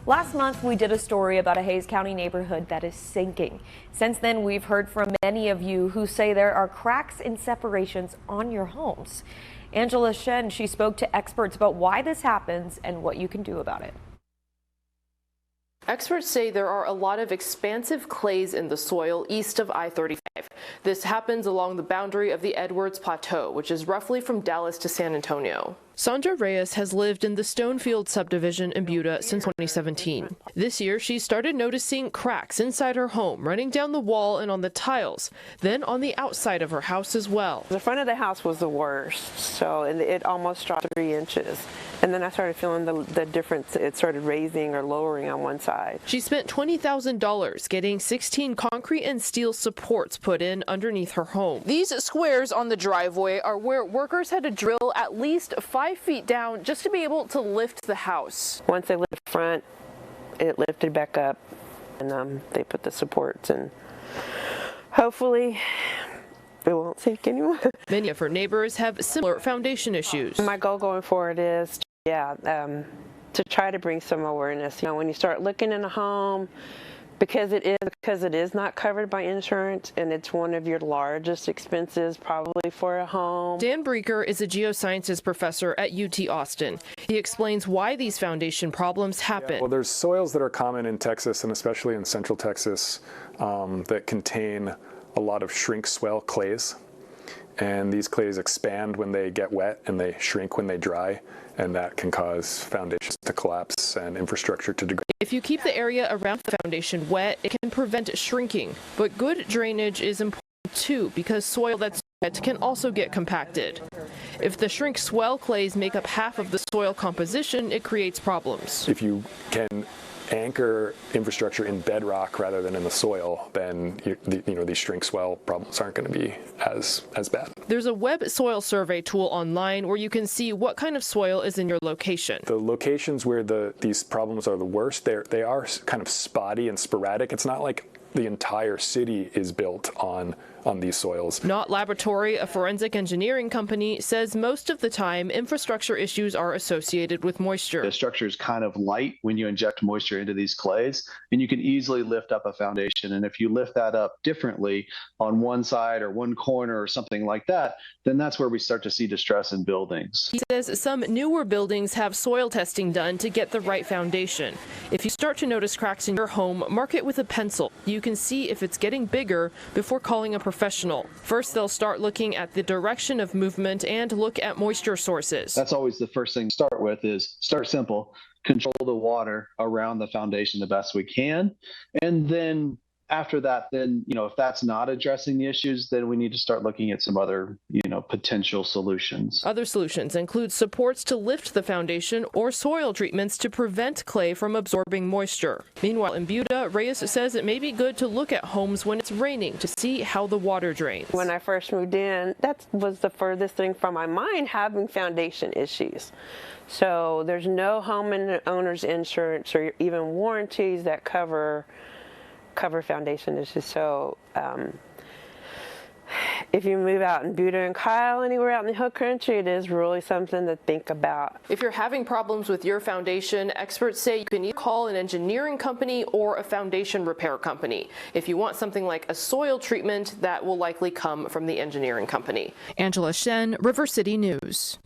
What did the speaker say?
Last month, we did a story about a Hays County neighborhood that is sinking. Since then, we've heard from many of you who say there are cracks and separations on your homes. Angela Shen, she spoke to experts about why this happens and what you can do about it. Experts say there are a lot of expansive clays in the soil east of I-35. This happens along the boundary of the Edwards Plateau, which is roughly from Dallas to San Antonio. Sandra Reyes has lived in the Stonefield subdivision in Buda since 2017. This year, she started noticing cracks inside her home, running down the wall and on the tiles, then on the outside of her house as well. The front of the house was the worst, so it almost dropped 3 inches. And then I started feeling the difference. It started raising or lowering on one side. She spent $20,000 getting 16 concrete and steel supports put in underneath her home. These squares on the driveway are where workers had to drill at least 5 feet down just to be able to lift the house. Once they lifted the front, it lifted back up, and they put the supports in. Hopefully, it won't sink anymore. Many of her neighbors have similar foundation issues. My goal going forward is, to try to bring some awareness. You know, when you start looking in a home, because it is not covered by insurance, and it's one of your largest expenses probably for a home. Dan Breeker is a geosciences professor at UT Austin. He explains why these foundation problems happen. Well, there's soils that are common in Texas, and especially in central Texas, that contain a lot of shrink swell clays. And these clays expand when they get wet and they shrink when they dry, and that can cause foundations to collapse and infrastructure to degrade. If you keep the area around the foundation wet, it can prevent shrinking. But good drainage is important too, because soil that's wet can also get compacted. If the shrink swell clays make up half of the soil composition, it creates problems. If you can anchor infrastructure in bedrock rather than in the soil, then these shrink swell problems aren't going to be as bad. There's a web soil survey tool online where you can see what kind of soil is in your location. The locations where these problems are the worst, they are kind of spotty and sporadic. It's not like the entire city is built on these soils. Not Laboratory, a forensic engineering company, says most of the time infrastructure issues are associated with moisture. The structure is kind of light when you inject moisture into these clays, and you can easily lift up a foundation. And if you lift that up differently on one side or one corner or something like that, then that's where we start to see distress in buildings. He says some newer buildings have soil testing done to get the right foundation. If you start to notice cracks in your home, mark it with a pencil. You can see if it's getting bigger before calling a professional. First, they'll start looking at the direction of movement and look at moisture sources. That's always the first thing to start with, is start simple, control the water around the foundation the best we can. And then after that, if that's not addressing the issues, then we need to start looking at some other, potential solutions. Other solutions include supports to lift the foundation or soil treatments to prevent clay from absorbing moisture. Meanwhile, in Buda, Reyes says it may be good to look at homes when it's raining to see how the water drains. When I first moved in, that was the furthest thing from my mind, having foundation issues. So there's no homeowners insurance or even warranties that cover foundation issues. So if you move out in Buda and Kyle, anywhere out in the hill country, it is really something to think about. If you're having problems with your foundation, experts say you can either call an engineering company or a foundation repair company. If you want something like a soil treatment, that will likely come from the engineering company. Angela Shen, River City News.